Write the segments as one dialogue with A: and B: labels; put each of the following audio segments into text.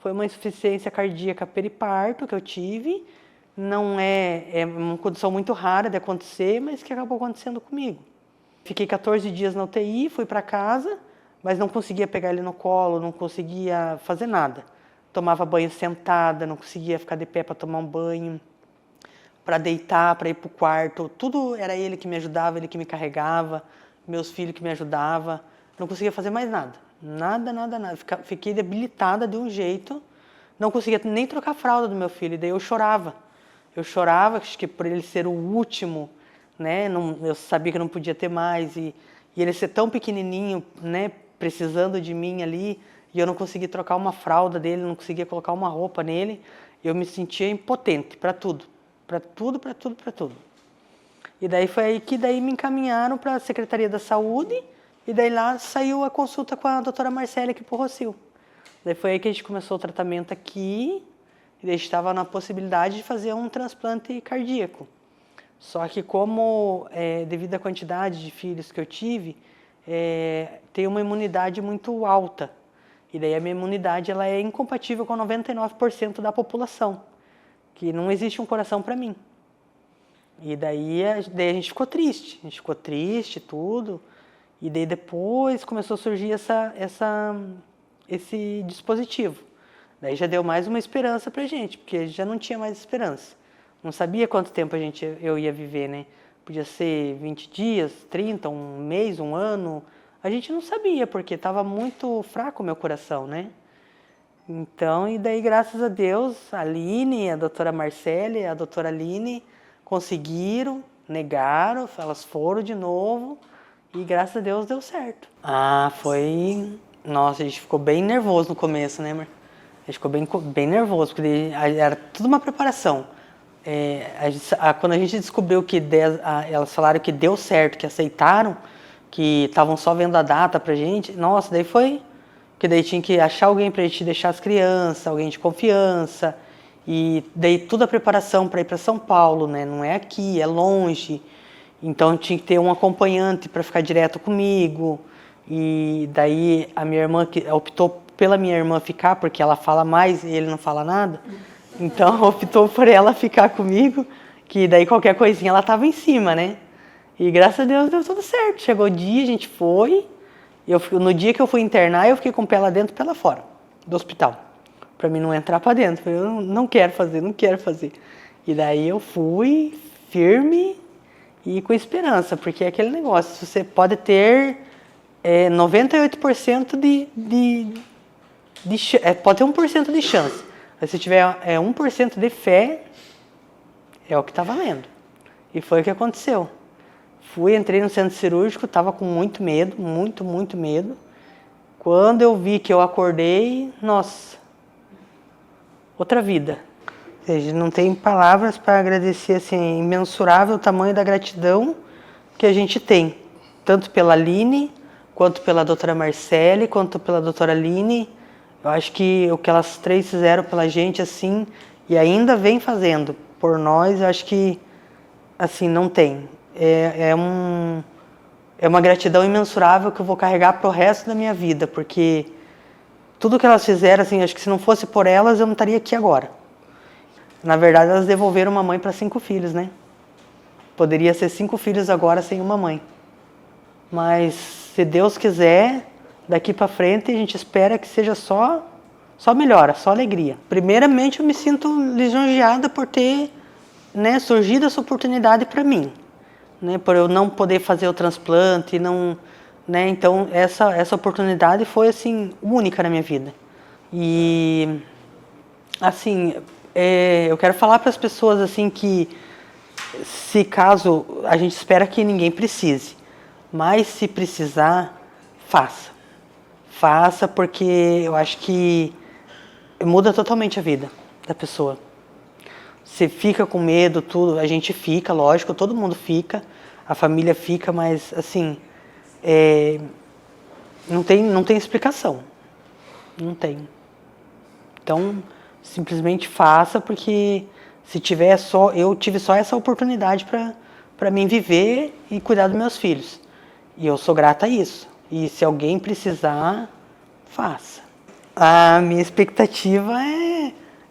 A: Foi uma insuficiência cardíaca periparto que eu tive. Não é uma condição muito rara de acontecer, mas que acabou acontecendo comigo. Fiquei 14 dias na UTI, fui para casa, mas não conseguia pegar ele no colo, não conseguia fazer nada. Tomava banho sentada, não conseguia ficar de pé para tomar um banho, para deitar, para ir para o quarto. Tudo era ele que me ajudava, ele que me carregava, meus filhos que me ajudavam. Não conseguia fazer mais nada. Nada, nada, nada. Fiquei debilitada de um jeito. Não conseguia nem trocar a fralda do meu filho. E daí eu chorava. Eu chorava, acho que por ele ser o último, né? Eu sabia que não podia ter mais. E ele ser tão pequenininho, né? Precisando de mim ali. E eu não conseguia trocar uma fralda dele, não conseguia colocar uma roupa nele. Eu me sentia impotente para tudo. Para tudo, para tudo, para tudo. E daí foi aí que daí me encaminharam para a Secretaria da Saúde. E daí lá saiu a consulta com a doutora Marcélia aqui por Rossio. Daí foi aí que a gente começou o tratamento aqui. E daí estava na possibilidade de fazer um transplante cardíaco. Só que como, devido à quantidade de filhos que eu tive, tem uma imunidade muito alta. E daí a minha imunidade ela é incompatível com 99% da população. Que não existe um coração para mim. E daí a gente ficou triste, tudo. E daí depois começou a surgir esse dispositivo. Daí já deu mais uma esperança pra gente, porque já não tinha mais esperança. Não sabia quanto tempo eu ia viver, né? Podia ser 20 dias, 30, um mês, um ano. A gente não sabia, porque estava muito fraco o meu coração, né? Então, e daí, graças a Deus, a Aline, a doutora Marcele, a doutora Aline conseguiram, negaram, elas foram de novo e graças a Deus deu certo. Foi... Nossa, a gente ficou bem nervoso no começo, né, amor? A gente ficou bem nervoso, porque era tudo uma preparação. Quando a gente descobriu que elas falaram que deu certo, que aceitaram, que estavam só vendo a data pra gente, nossa, daí foi... Porque daí tinha que achar alguém para a gente deixar as crianças, alguém de confiança. E daí toda a preparação para ir para São Paulo, né? Não é aqui, é longe. Então tinha que ter um acompanhante para ficar direto comigo. E daí a minha irmã optou pela minha irmã ficar, porque ela fala mais e ele não fala nada. Então optou por ela ficar comigo, que daí qualquer coisinha ela estava em cima, né? E graças a Deus deu tudo certo. Chegou o dia, a gente foi. No dia que eu fui internar, eu fiquei com o pé lá dentro e o pé lá fora do hospital. Para mim não entrar para dentro. Eu não quero fazer, não quero fazer. E daí eu fui firme e com esperança, porque é aquele negócio, você pode ter 98% pode ter 1% de chance. Mas se tiver 1% de fé, é o que está valendo. E foi o que aconteceu. Entrei no centro cirúrgico, estava com muito medo, muito medo. Quando eu vi que eu acordei, nossa, outra vida. Ou seja, não tem palavras para agradecer, assim, imensurável o tamanho da gratidão que a gente tem. Tanto pela Aline, quanto pela doutora Marcele, quanto pela doutora Aline. Eu acho que o que elas três fizeram pela gente, assim, e ainda vem fazendo por nós, eu acho que, assim, não tem. É uma gratidão imensurável que eu vou carregar pro resto da minha vida, porque tudo que elas fizeram, assim, acho que se não fosse por elas, eu não estaria aqui agora. Na verdade, elas devolveram uma mãe para 5 filhos, né? Poderia ser 5 filhos agora sem uma mãe. Mas, se Deus quiser, daqui para frente, a gente espera que seja só melhora, só alegria. Primeiramente, eu me sinto lisonjeada por ter, né, surgido essa oportunidade para mim. Né, por eu não poder fazer o transplante, né, então essa oportunidade foi assim única na minha vida. E assim, eu quero falar para as pessoas assim que, se caso a gente espera que ninguém precise, mas se precisar, faça, porque eu acho que muda totalmente a vida da pessoa. Você fica com medo, tudo, a gente fica, lógico, todo mundo fica, a família fica, mas assim, não tem explicação, não tem. Então, simplesmente faça, porque se tiver eu tive só essa oportunidade para mim viver e cuidar dos meus filhos. E eu sou grata a isso. E se alguém precisar, faça. A minha expectativa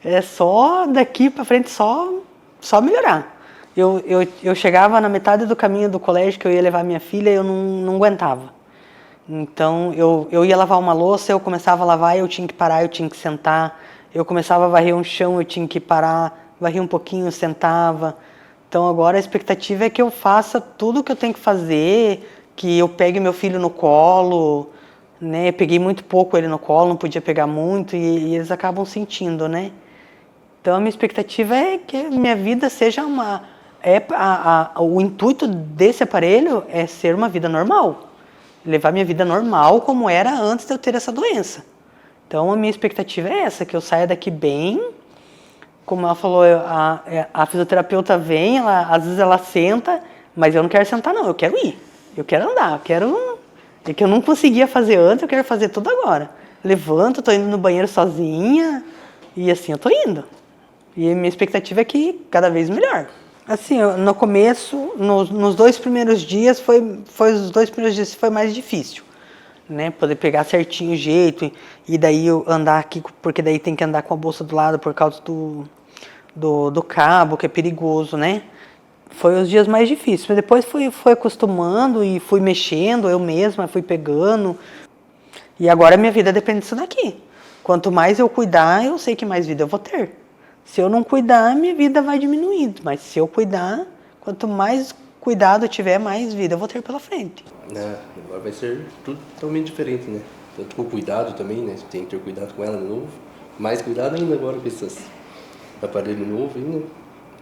A: é só daqui para frente, só melhorar. Eu chegava na metade do caminho do colégio que eu ia levar minha filha e eu não aguentava. Então eu ia lavar uma louça, eu começava a lavar, eu tinha que parar, eu tinha que sentar. Eu começava a varrer um chão, eu tinha que parar, varria um pouquinho, sentava. Então agora a expectativa é que eu faça tudo o que eu tenho que fazer, que eu pegue meu filho no colo, né? Eu peguei muito pouco ele no colo, não podia pegar muito e eles acabam sentindo, né? Então a minha expectativa é que a minha vida seja o intuito desse aparelho é ser uma vida normal, levar minha vida normal como era antes de eu ter essa doença. Então a minha expectativa é essa, que eu saia daqui bem. Como ela falou, a fisioterapeuta vem, às vezes ela senta, mas eu não quero sentar não, eu quero ir, eu quero andar, é que eu não conseguia fazer antes, eu quero fazer tudo agora. Levanto, tô indo no banheiro sozinha e assim eu tô indo. E a minha expectativa é que cada vez melhor. Assim, no começo, nos 2 primeiros dias, os 2 primeiros dias foi mais difícil, né? Poder pegar certinho o jeito e daí eu andar aqui, porque daí tem que andar com a bolsa do lado por causa do cabo, que é perigoso, né? Foi os dias mais difíceis, mas depois fui acostumando e fui mexendo, eu mesma fui pegando. E agora a minha vida depende disso daqui. Quanto mais eu cuidar, eu sei que mais vida eu vou ter. Se eu não cuidar, minha vida vai diminuindo. Mas se eu cuidar, quanto mais cuidado eu tiver, mais vida eu vou ter pela frente.
B: Agora vai ser tudo totalmente diferente, né? Tanto com cuidado também, né? Tem que ter cuidado com ela de novo. Mais cuidado ainda agora com esses aparelhos novos ainda.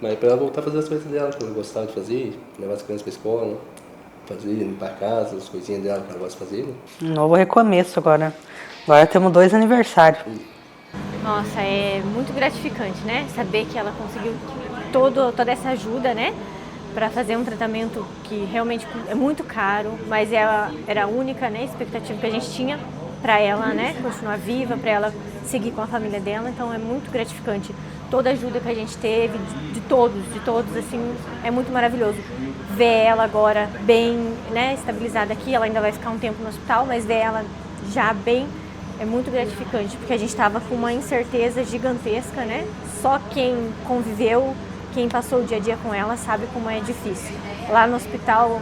B: Mas para ela voltar a fazer as coisas dela que ela gostava de fazer, levar as crianças para a escola, fazer, limpar a casa, as coisinhas dela que ela gosta de fazer, né?
A: Um novo recomeço agora. Agora temos 2 aniversários.
C: Nossa, é muito gratificante, né? Saber que ela conseguiu toda essa ajuda, né? Para fazer um tratamento que realmente é muito caro, mas ela era a única, né, expectativa que a gente tinha para ela, né? Continuar viva, para ela seguir com a família dela. Então é muito gratificante. Toda a ajuda que a gente teve, de todos, assim, é muito maravilhoso. Ver ela agora bem, né, estabilizada aqui, ela ainda vai ficar um tempo no hospital, mas ver ela já bem é muito gratificante, porque a gente estava com uma incerteza gigantesca, né? Só quem conviveu, quem passou o dia a dia com ela, sabe como é difícil. Lá no hospital,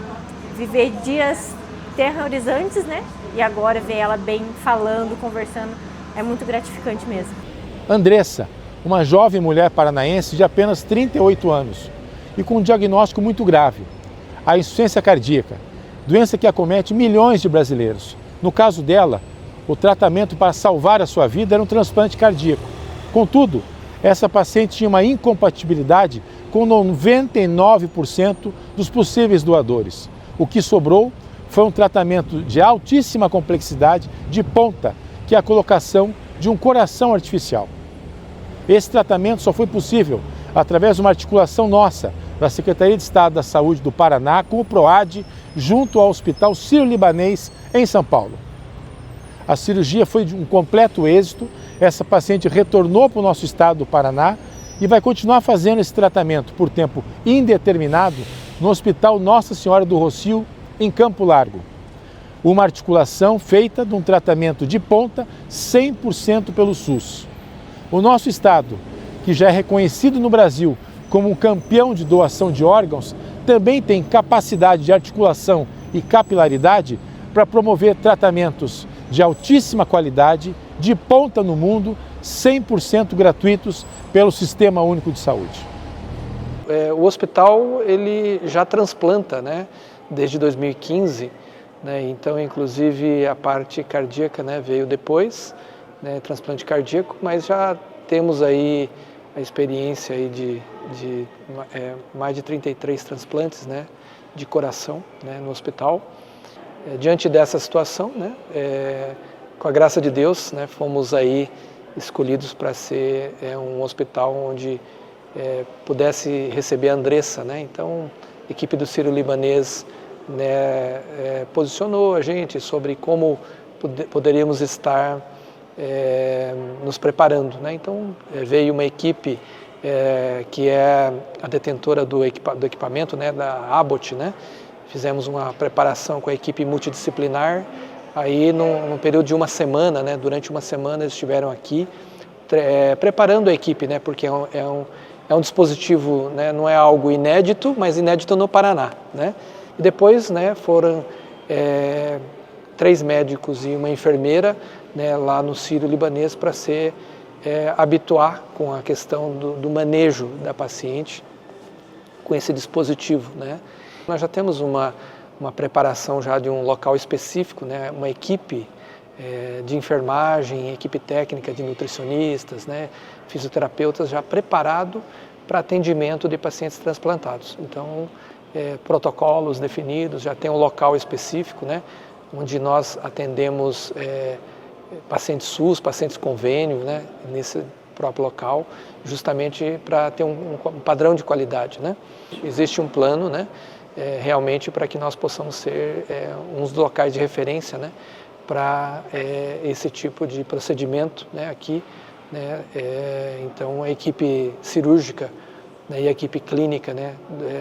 C: viver dias terrorizantes, né? E agora ver ela bem, falando, conversando, é muito gratificante mesmo.
D: Andressa, uma jovem mulher paranaense de apenas 38 anos e com um diagnóstico muito grave, a insuficiência cardíaca, doença que acomete milhões de brasileiros. No caso dela, o tratamento para salvar a sua vida era um transplante cardíaco. Contudo, essa paciente tinha uma incompatibilidade com 99% dos possíveis doadores. O que sobrou foi um tratamento de altíssima complexidade, de ponta, que é a colocação de um coração artificial. Esse tratamento só foi possível através de uma articulação nossa, da Secretaria de Estado da Saúde do Paraná, com o PROAD, junto ao Hospital Sírio-Libanês, em São Paulo. A cirurgia foi de um completo êxito, essa paciente retornou para o nosso estado do Paraná e vai continuar fazendo esse tratamento por tempo indeterminado no Hospital Nossa Senhora do Rocio, em Campo Largo. Uma articulação feita de um tratamento de ponta 100% pelo SUS. O nosso estado, que já é reconhecido no Brasil como um campeão de doação de órgãos, também tem capacidade de articulação e capilaridade para promover tratamentos de altíssima qualidade, de ponta no mundo, 100% gratuitos pelo Sistema Único de Saúde.
E: O hospital ele já transplanta, né, desde 2015, né, então inclusive a parte cardíaca, né, veio depois, né, transplante cardíaco, mas já temos aí a experiência aí de mais de 33 transplantes, né, de coração, né, no hospital. Diante dessa situação, né, com a graça de Deus, né, fomos aí escolhidos para ser um hospital onde pudesse receber a Andressa, né? Então, a equipe do Sírio-Libanês, né, posicionou a gente sobre como poderíamos estar nos preparando, né? Então, veio uma equipe que é a detentora do equipamento, né, da Abbott, né? Fizemos uma preparação com a equipe multidisciplinar, Aí, num período de uma semana, né, durante uma semana eles estiveram aqui preparando a equipe, né, porque é um dispositivo, né, não é algo inédito, mas inédito no Paraná, né. E depois, né, foram 3 médicos e uma enfermeira, né, lá no Sírio-Libanês para se habituar com a questão do manejo da paciente com esse dispositivo, né. Nós já temos uma preparação já de um local específico, né, uma equipe de enfermagem, equipe técnica de nutricionistas, né, fisioterapeutas já preparado para atendimento de pacientes transplantados. Então, protocolos definidos, já tem um local específico, né, onde nós atendemos pacientes SUS, pacientes convênio, né, nesse próprio local, justamente para ter um padrão de qualidade, né. Existe um plano, né, realmente para que nós possamos ser uns dos locais de referência, né, para esse tipo de procedimento, né, aqui, né, então a equipe cirúrgica, né, e a equipe clínica, né,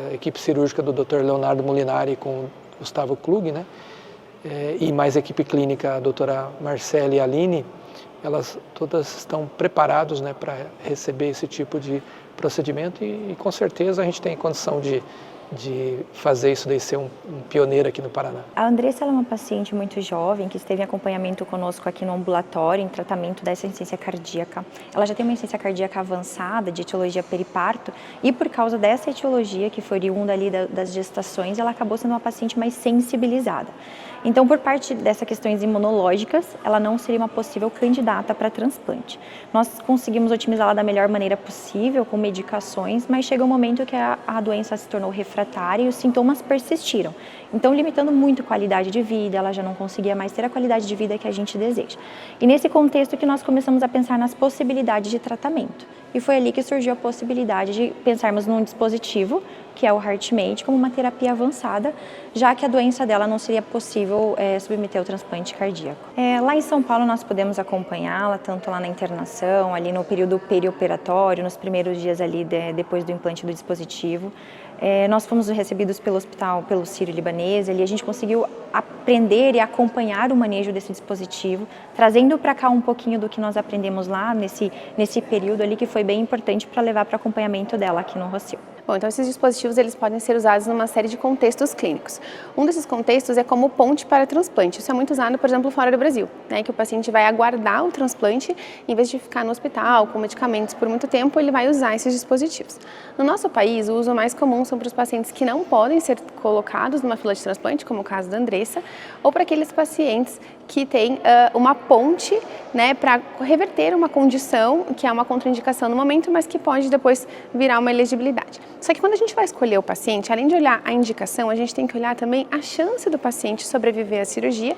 E: a equipe cirúrgica do Dr. Leonardo Molinari com o Gustavo Klug, né, e mais a equipe clínica, a doutora Marcele e a Aline, elas todas estão preparadas, né, para receber esse tipo de procedimento e com certeza a gente tem condição de fazer isso daí ser um pioneiro aqui no Paraná.
F: A Andressa ela é uma paciente muito jovem que esteve em acompanhamento conosco aqui no ambulatório em tratamento dessa insuficiência cardíaca. Ela já tem uma insuficiência cardíaca avançada de etiologia periparto e por causa dessa etiologia que foi oriunda ali das gestações, ela acabou sendo uma paciente mais sensibilizada. Então, por parte dessas questões imunológicas, ela não seria uma possível candidata para transplante. Nós conseguimos otimizá-la da melhor maneira possível, com medicações, mas chega um momento que a doença se tornou refratária e os sintomas persistiram. Então, limitando muito a qualidade de vida, ela já não conseguia mais ter a qualidade de vida que a gente deseja. E nesse contexto que nós começamos a pensar nas possibilidades de tratamento. E foi ali que surgiu a possibilidade de pensarmos num dispositivo, que é o HeartMate, como uma terapia avançada, já que a doença dela não seria possível submeter ao transplante cardíaco. Lá em São Paulo nós podemos acompanhá-la, tanto lá na internação, ali no período perioperatório, nos primeiros dias ali depois do implante do dispositivo. Nós fomos recebidos pelo hospital, pelo Sírio-Libanês, ali a gente conseguiu aprender e acompanhar o manejo desse dispositivo, trazendo para cá um pouquinho do que nós aprendemos lá nesse período ali, que foi bem importante para levar para o acompanhamento dela aqui no Rossio.
G: Bom, então esses dispositivos eles podem ser usados numa série de contextos clínicos. Um desses contextos é como ponte para transplante. Isso é muito usado, por exemplo, fora do Brasil, né, que o paciente vai aguardar o transplante, em vez de ficar no hospital com medicamentos por muito tempo, ele vai usar esses dispositivos. No nosso país, o uso mais comum são para os pacientes que não podem ser colocados numa fila de transplante, como o caso da Andressa, ou para aqueles pacientes que têm uma ponte, né, para reverter uma condição que é uma contraindicação no momento, mas que pode depois virar uma elegibilidade. Só que quando a gente vai escolher o paciente, além de olhar a indicação, a gente tem que olhar também a chance do paciente sobreviver à cirurgia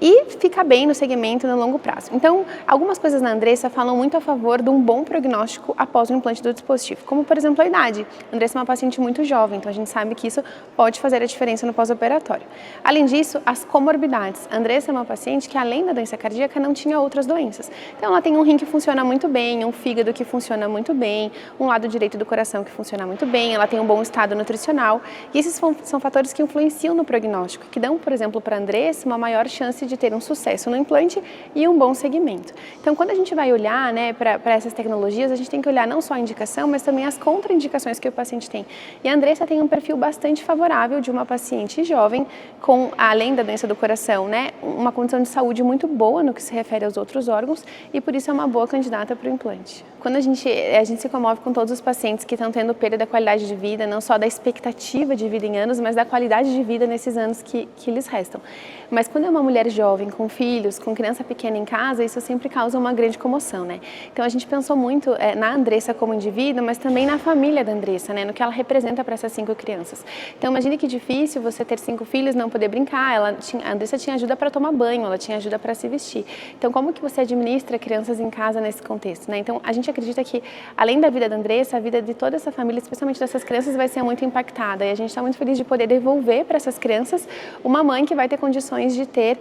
G: e ficar bem no segmento no longo prazo. Então, algumas coisas na Andressa falam muito a favor de um bom prognóstico após o implante do dispositivo, como, por exemplo, a idade. A Andressa é uma paciente muito jovem, então a gente sabe que isso pode fazer a diferença no pós-operatório. Além disso, as comorbidades. A Andressa é uma paciente que, além da doença cardíaca, não tinha outras doenças. Então, ela tem um rim que funciona muito bem, um fígado que funciona muito bem, um lado direito do coração que funciona muito bem, ela tem um bom estado nutricional. E esses são fatores que influenciam no prognóstico, que dão, por exemplo, para a Andressa uma maior chance de ter um sucesso no implante e um bom segmento. Então, quando a gente vai olhar, né, para essas tecnologias, a gente tem que olhar não só a indicação, mas também as contraindicações que o paciente tem. E a Andressa tem um perfil bastante favorável de uma paciente jovem com, além da doença do coração, né, uma condição de saúde muito boa no que se refere aos outros órgãos e por isso é uma boa candidata para o implante. Quando a gente se comove com todos os pacientes que estão tendo perda da qualidade de vida, não só da expectativa de vida em anos, mas da qualidade de vida nesses anos que lhes restam. Mas quando é uma mulher jovem, com filhos, com criança pequena em casa, isso sempre causa uma grande comoção, né? Então a gente pensou muito na Andressa como indivíduo, mas também na família da Andressa, né? No que ela representa para essas 5 crianças. Então imagine que difícil você ter 5 filhos, não poder brincar, a Andressa tinha ajuda para tomar banho, ela tinha ajuda para se vestir. Então como que você administra crianças em casa nesse contexto, né? Então a gente acredita que, além da vida da Andressa, a vida de toda essa família, especialmente dessas crianças, vai ser muito impactada. E a gente está muito feliz de poder devolver para essas crianças uma mãe que vai ter condições de ter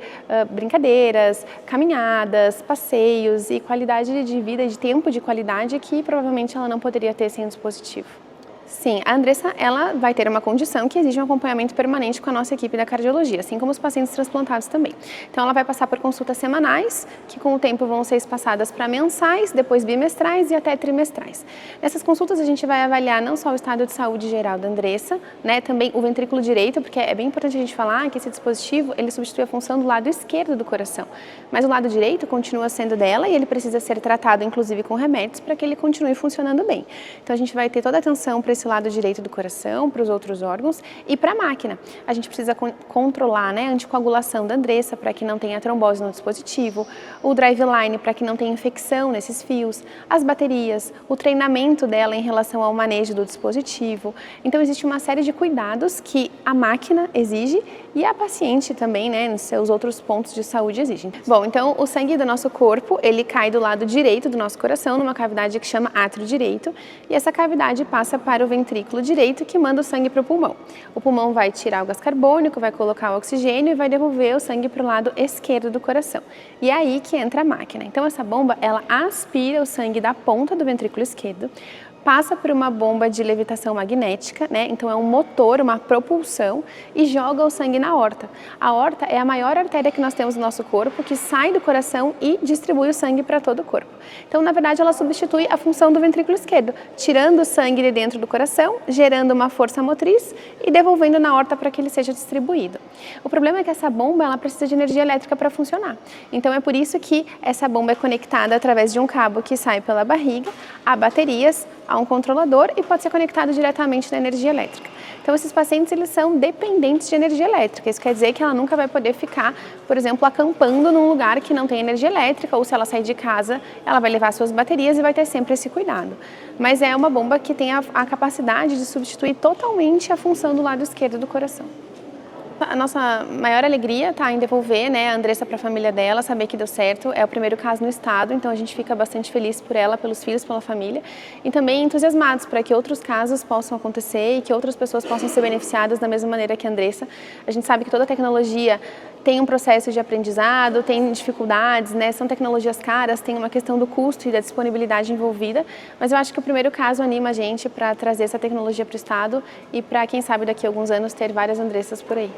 G: brincadeiras, caminhadas, passeios e qualidade de vida, de tempo de qualidade que provavelmente ela não poderia ter sem o dispositivo. Sim, a Andressa, ela vai ter uma condição que exige um acompanhamento permanente com a nossa equipe da cardiologia, assim como os pacientes transplantados também. Então, ela vai passar por consultas semanais, que com o tempo vão ser espaçadas para mensais, depois bimestrais e até trimestrais. Nessas consultas, a gente vai avaliar não só o estado de saúde geral da Andressa, né, também o ventrículo direito, porque é bem importante a gente falar que esse dispositivo, ele substitui a função do lado esquerdo do coração, mas o lado direito continua sendo dela e ele precisa ser tratado, inclusive, com remédios, para que ele continue funcionando bem. Então, a gente vai ter toda a atenção para esse lado direito do coração, para os outros órgãos e para a máquina. A gente precisa controlar, né, a anticoagulação da Andressa para que não tenha trombose no dispositivo, o driveline para que não tenha infecção nesses fios, as baterias, o treinamento dela em relação ao manejo do dispositivo. Então, existe uma série de cuidados que a máquina exige e a paciente também, né, nos seus outros pontos de saúde exigem. Bom, então o sangue do nosso corpo, ele cai do lado direito do nosso coração, numa cavidade que chama átrio direito, e essa cavidade passa para o ventrículo direito, que manda o sangue para o pulmão. O pulmão vai tirar o gás carbônico, vai colocar o oxigênio e vai devolver o sangue para o lado esquerdo do coração. E é aí que entra a máquina. Então essa bomba, ela aspira o sangue da ponta do ventrículo esquerdo, passa por uma bomba de levitação magnética, né? Então é um motor, uma propulsão, e joga o sangue na aorta. A aorta é a maior artéria que nós temos no nosso corpo, que sai do coração e distribui o sangue para todo o corpo. Então, na verdade, ela substitui a função do ventrículo esquerdo, tirando o sangue de dentro do coração, gerando uma força motriz e devolvendo na aorta para que ele seja distribuído. O problema é que essa bomba, ela precisa de energia elétrica para funcionar. Então, é por isso que essa bomba é conectada através de um cabo que sai pela barriga a baterias, a um controlador e pode ser conectado diretamente na energia elétrica. Então, esses pacientes, eles são dependentes de energia elétrica. Isso quer dizer que ela nunca vai poder ficar, por exemplo, acampando num lugar que não tem energia elétrica, ou se ela sair de casa, ela vai levar suas baterias e vai ter sempre esse cuidado. Mas é uma bomba que tem a capacidade de substituir totalmente a função do lado esquerdo do coração. A nossa maior alegria está em devolver, né, a Andressa para a família dela, saber que deu certo. É o primeiro caso no estado, então a gente fica bastante feliz por ela, pelos filhos, pela família. E também entusiasmados para que outros casos possam acontecer e que outras pessoas possam ser beneficiadas da mesma maneira que a Andressa. A gente sabe que toda tecnologia tem um processo de aprendizado, tem dificuldades, né? São tecnologias caras, tem uma questão do custo e da disponibilidade envolvida, mas eu acho que o primeiro caso anima a gente para trazer essa tecnologia para o estado e para, quem sabe, daqui a alguns anos ter várias Andressas por aí.